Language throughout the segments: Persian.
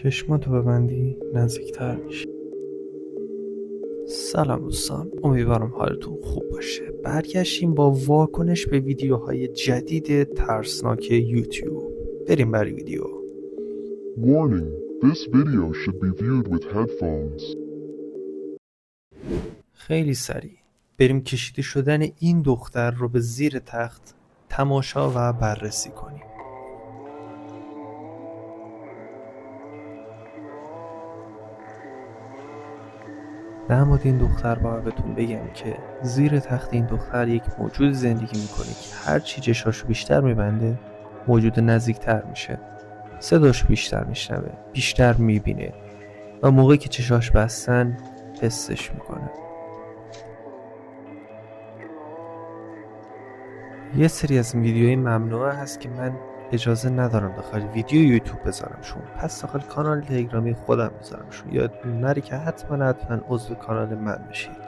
چشماتو ببندی نزدیکتر میشه. سلام دوستان، امیدوارم حالتون خوب باشه. برگشتیم با واکنش به ویدیوهای جدید ترسناک یوتیوب. بریم برای ویدیو. Warning, this video should be viewed with headphones. خیلی سریع بریم کشیده شدن این دختر رو به زیر تخت تماشا و بررسی کنیم. در مورد این دختر باید بهتون بگم که زیر تخت این دختر یک موجود زندگی میکنه که هر چی چشاشو بیشتر میبنده موجود نزدیکتر میشه، صداشو بیشتر میشنوه، بیشتر میبینه و موقعی که چشاش بستن حسش میکنه. یه سری از این ویدیوهای ممنوعه هست که من اجازه ندارم داخل ویدیو یوتیوب بذارمشون، پس داخل کانال تلگرامی خودم میذارمشون. یادتون نره که حتما عضو کانال من بشید.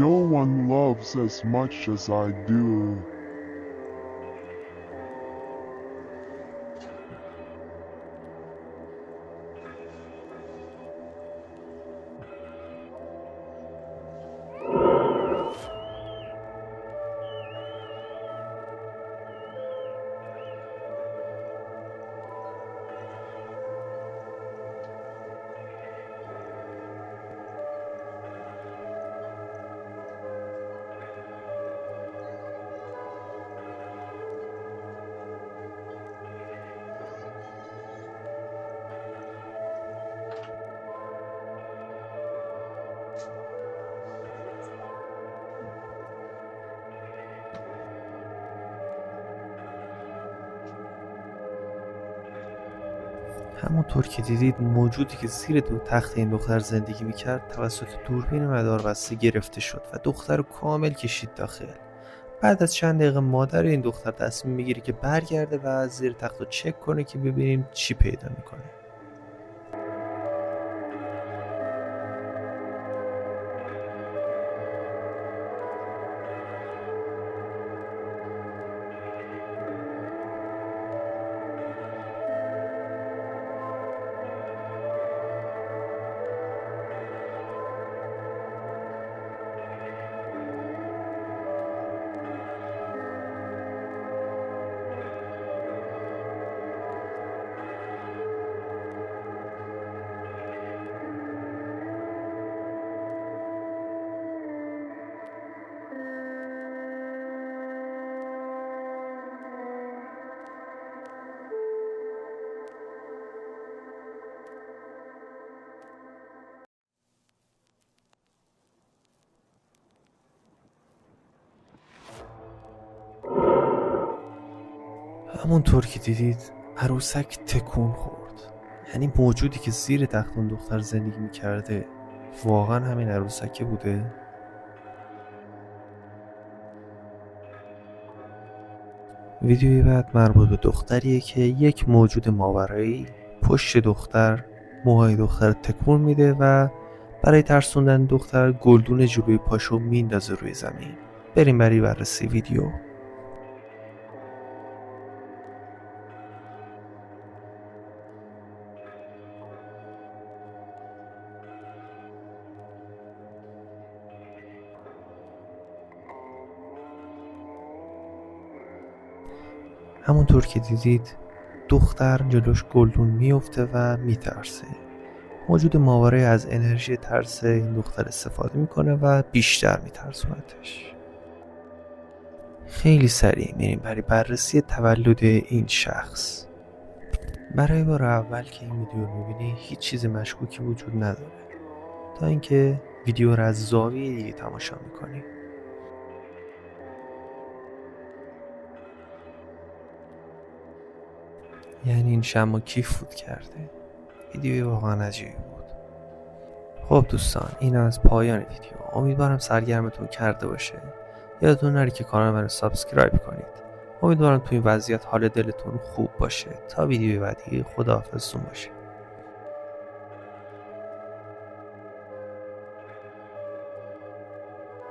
No one loves as much as I do. همونطور که دیدید موجودی که زیر تخت این دختر زندگی میکرد توسط دوربین مداربسته گرفته شد و دختر رو کامل کشید داخل. بعد از چند دقیقه مادر این دختر تصمیم میگیره که برگرده و زیر تخت رو چک کنه که ببینیم چی پیدا میکنه. همونطور که دیدید عروسک تکون خورد. یعنی موجودی که زیر تخت اون دختر زندگی میکرده واقعا همین عروسکه بوده؟ ویدیوی بعد مربوط به دختریه که یک موجود ماورایی پشت دختر موهای دختر تکون میده و برای ترسوندن دختر گلدون جلوی پاشو میندازه روی زمین. بریم برای بررسی ویدیو. همونطور که دیدید دختر جلوش گلدون میفته و میترسه. موجود ماورای از انرژی ترس این دختر استفاده میکنه و بیشتر میترسونتش. خیلی سریع میریم برای بررسی تولد این شخص. برای بار اول که این ویدیو رو میبینی هیچ چیز مشکوکی وجود نداره تا اینکه ویدیو رو از زاویه دیگه تماشا میکنی. یعنی این شمع کیف فوت کرده؟ ویدیوی واقعا عجیبی بود. خب دوستان، این از پایان ویدیو. امیدوارم سرگرمتون کرده باشه. یادتون نره که کانال منو سابسکرایب کنید. امیدوارم تو این وضعیت حال دلتون خوب باشه. تا ویدیوی بعدی، خداحافظتون باشه.